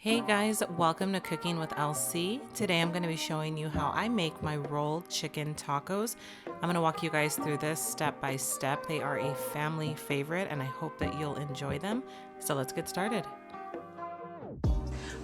Hey guys, welcome to Cooking with LC. Today I'm going to be showing you how I make my rolled chicken tacos. I'm going to walk you guys through this step by step. They are a family favorite and I hope that you'll enjoy them. So let's get started.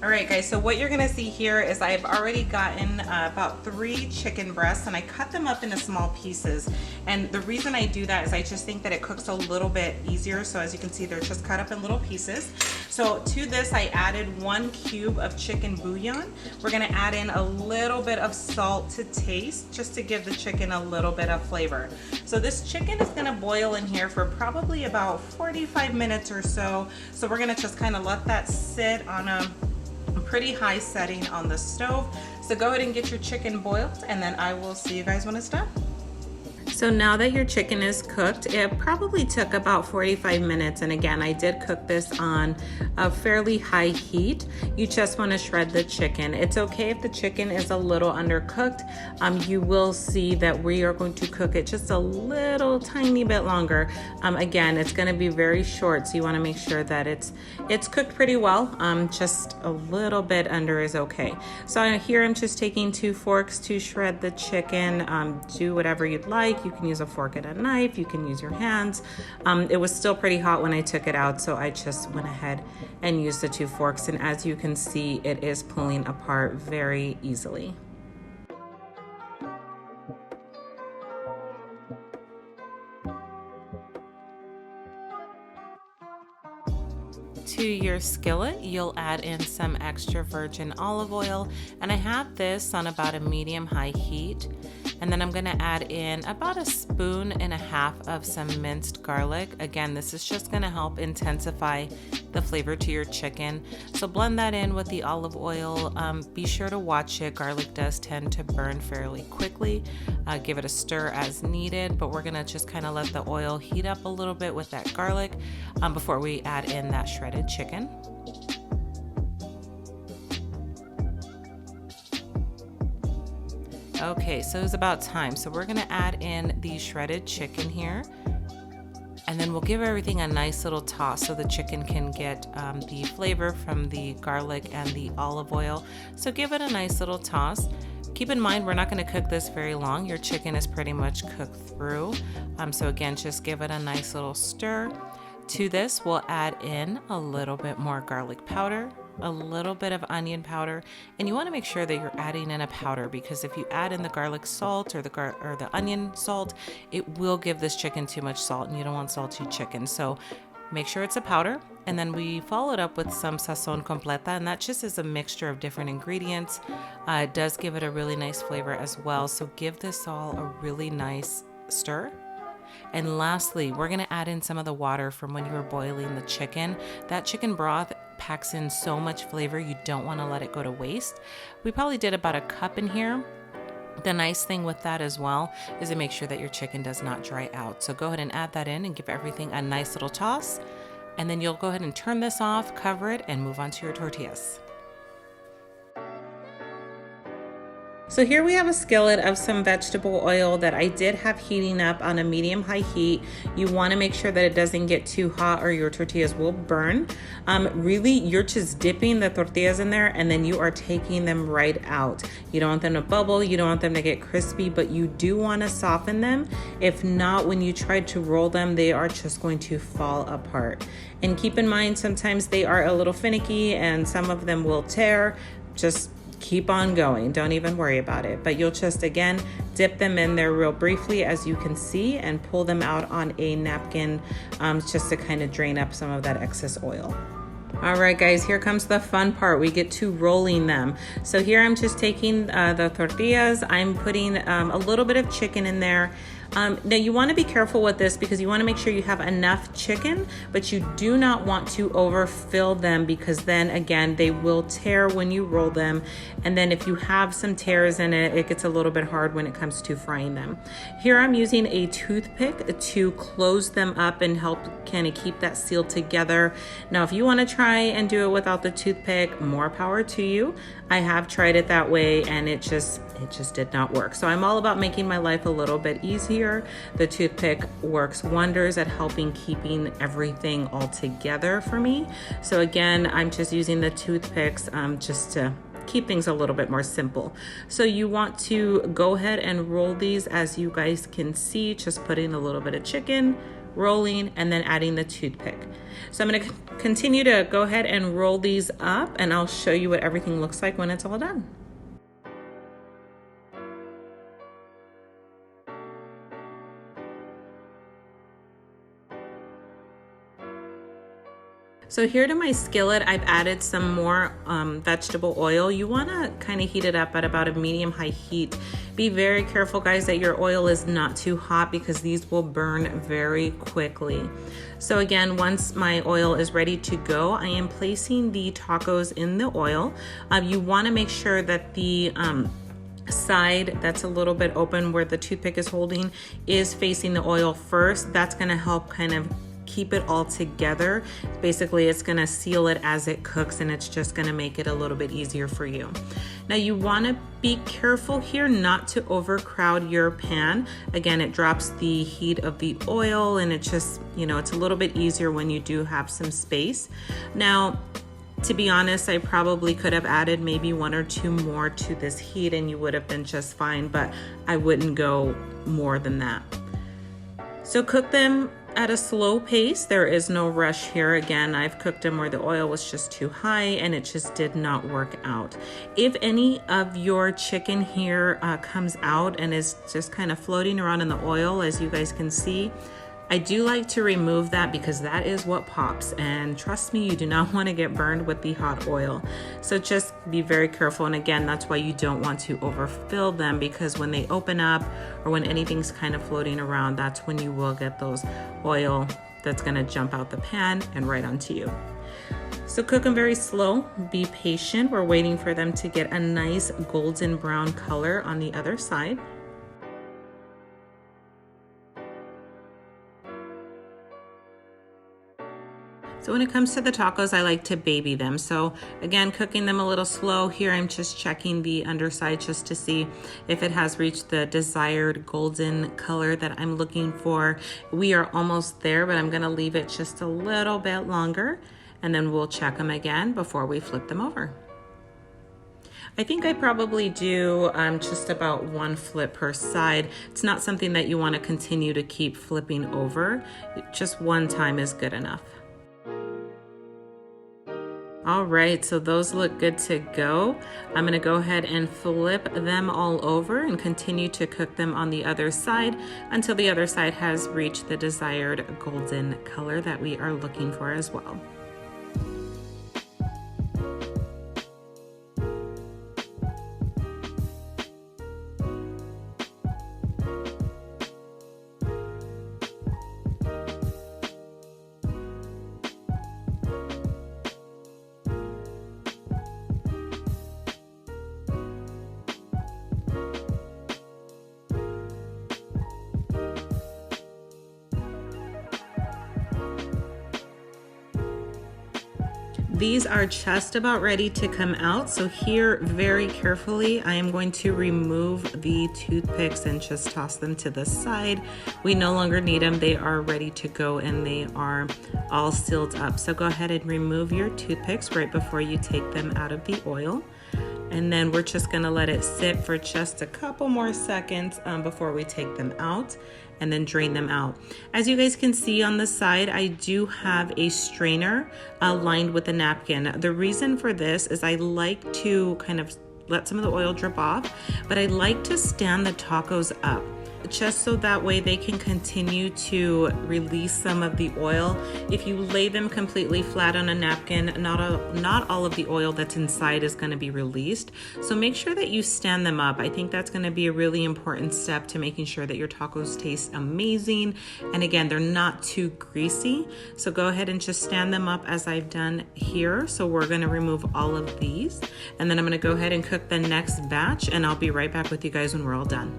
All right guys, so what you're gonna see here is I've already gotten about 3 chicken breasts and I cut them up into small pieces. And the reason I do that is I just think that it cooks a little bit easier. So as you can see, they're just cut up in little pieces. So to this, I added 1 cube of chicken bouillon. We're gonna add in a little bit of salt to taste, just to give the chicken a little bit of flavor. So this chicken is gonna boil in here for probably about 45 minutes or so. So we're gonna just kind of let that sit on a pretty high setting on the stove. So go ahead and get your chicken boiled and then I will see you guys when it's done. So now that your chicken is cooked, it probably took about 45 minutes. And again, I did cook this on a fairly high heat. You just want to shred the chicken. It's okay if the chicken is a little undercooked. You will see that we are going to cook it just a little tiny bit longer. Again, it's going to be very short. So you want to make sure that it's cooked pretty well. Just a little bit under is okay. So here I'm just taking 2 forks to shred the chicken. Do whatever you'd like. You can use a fork and a knife, you can use your hands. It was still pretty hot when I took it out, so I just went ahead and used the 2 forks, and as you can see, it is pulling apart very easily. To your skillet, you'll add in some extra virgin olive oil, and I have this on about a medium-high heat. And then I'm gonna add in about 1.5 spoons of some minced garlic. Again, this is just gonna help intensify the flavor to your chicken. So blend that in with the olive oil. Be sure to watch it. Garlic does tend to burn fairly quickly. Give it a stir as needed, but we're gonna just kind of let the oil heat up a little bit with that garlic before we add in that shredded chicken. Okay, so it's about time. So we're gonna add in the shredded chicken here. And then we'll give everything a nice little toss so the chicken can get the flavor from the garlic and the olive oil. So give it a nice little toss. Keep in mind, we're not gonna cook this very long. Your chicken is pretty much cooked through. So again, just give it a nice little stir. To this, we'll add in a little bit more garlic powder, a little bit of onion powder, and you want to make sure that you're adding in a powder, because if you add in the garlic salt or the onion salt, it will give this chicken too much salt, and you don't want salty chicken. So make sure it's a powder. And then we follow it up with some Sazón Completa, and that just is a mixture of different ingredients. It does give it a really nice flavor as well. So give this all a really nice stir. And lastly, we're gonna add in some of the water from when you were boiling the chicken. That chicken broth packs in so much flavor, you don't wanna let it go to waste. We probably did about 1 cup in here. The nice thing with that as well is to make sure that your chicken does not dry out. So go ahead and add that in and give everything a nice little toss. And then you'll go ahead and turn this off, cover it, and move on to your tortillas. So here we have a skillet of some vegetable oil that I did have heating up on a medium-high heat. You want to make sure that it doesn't get too hot or your tortillas will burn. Really, you're just dipping the tortillas in there and then you are taking them right out. You don't want them to bubble, you don't want them to get crispy, but you do want to soften them. If not, when you try to roll them, they are just going to fall apart. And keep in mind, sometimes they are a little finicky and some of them will tear. Just keep on going, don't even worry about it. But you'll just, again, dip them in there real briefly, as you can see, and pull them out on a napkin just to kind of drain up some of that excess oil. All right guys, here comes the fun part. We get to rolling them. So here I'm just taking the tortillas. I'm putting a little bit of chicken in there. Now you want to be careful with this because you want to make sure you have enough chicken, but you do not want to overfill them, because then again they will tear when you roll them, and then if you have some tears in it, it gets a little bit hard when it comes to frying them. Here I'm using a toothpick to close them up and help kind of keep that sealed together. Now if you want to try and do it without the toothpick, more power to you. I have tried it that way and it just did not work. So I'm all about making my life a little bit easier here. The toothpick works wonders at helping keeping everything all together for me. So again, I'm just using the toothpicks just to keep things a little bit more simple. So you want to go ahead and roll these, as you guys can see, just putting a little bit of chicken, rolling, and then adding the toothpick. So I'm going to continue to go ahead and roll these up, and I'll show you what everything looks like when it's all done. So here to my skillet, I've added some more vegetable oil. You want to kind of heat it up at about a medium-high heat. Be very careful, guys, that your oil is not too hot because these will burn very quickly. So again, once my oil is ready to go, I am placing the tacos in the oil. You want to make sure that the side that's a little bit open where the toothpick is holding is facing the oil first. That's going to help kind of keep it all together. Basically, it's going to seal it as it cooks, and it's just going to make it a little bit easier for you. Now you want to be careful here not to overcrowd your pan. Again, it drops the heat of the oil, and it just, you know, it's a little bit easier when you do have some space. Now, to be honest, I probably could have added maybe 1 or 2 more to this heat and you would have been just fine, but I wouldn't go more than that. So cook them at a slow pace. There is no rush here. Again, I've cooked them where the oil was just too high and it just did not work out. If any of your chicken here comes out and is just kind of floating around in the oil, as you guys can see, I do like to remove that because that is what pops, and trust me, you do not want to get burned with the hot oil. So just be very careful, and again, that's why you don't want to overfill them, because when they open up or when anything's kind of floating around, that's when you will get those oil that's going to jump out the pan and right onto you. So cook them very slow, be patient. We're waiting for them to get a nice golden brown color on the other side. So when it comes to the tacos, I like to baby them. So again, cooking them a little slow here. I'm just checking the underside just to see if it has reached the desired golden color that I'm looking for. We are almost there, but I'm gonna leave it just a little bit longer, and then we'll check them again before we flip them over. I think I probably do just about 1 flip per side. It's not something that you want to continue to keep flipping over. Just 1 time is good enough. All right, so those look good to go. I'm gonna go ahead and flip them all over and continue to cook them on the other side until the other side has reached the desired golden color that we are looking for as well. These are just about ready to come out. So here, very carefully, I am going to remove the toothpicks and just toss them to the side. We no longer need them. They are ready to go and they are all sealed up. So go ahead and remove your toothpicks right before you take them out of the oil. And then we're just gonna let it sit for just a couple more seconds before we take them out and then drain them out. As you guys can see on the side, I do have a strainer lined with a napkin. The reason for this is I like to kind of let some of the oil drip off, but I like to stand the tacos up, just so that way they can continue to release some of the oil. If you lay them completely flat on a napkin, not all of the oil that's inside is going to be released. So make sure that you stand them up. I think that's going to be a really important step to making sure that your tacos taste amazing. And again, they're not too greasy. So go ahead and just stand them up as I've done here. So we're going to remove all of these, and then I'm going to go ahead and cook the next batch, and I'll be right back with you guys when we're all done.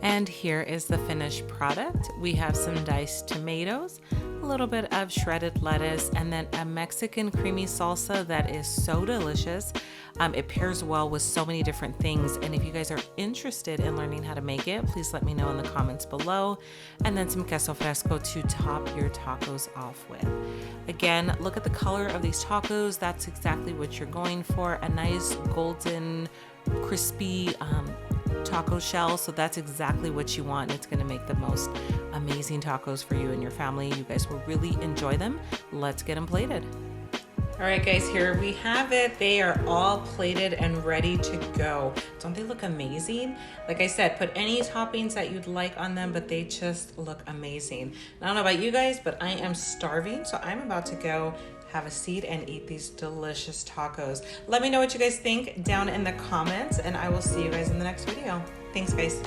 And here is the finished product. We have some diced tomatoes, a little bit of shredded lettuce, and then a Mexican creamy salsa that is so delicious. It pairs well with so many different things, and if you guys are interested in learning how to make it, please let me know in the comments below. And then some Queso Fresco to top your tacos off with. Again, look at the color of these tacos. That's exactly what you're going for. A nice golden, crispy taco shell. So that's exactly what you want. It's going to make the most amazing tacos for you and your family. You guys will really enjoy them. Let's get them plated. All right, guys, here we have it. They are all plated and ready to go. Don't they look amazing? Like I said, put any toppings that you'd like on them, but they just look amazing. I don't know about you guys, but I am starving, so I'm about to go have a seat and eat these delicious tacos. Let me know what you guys think down in the comments, and I will see you guys in the next video. Thanks, guys.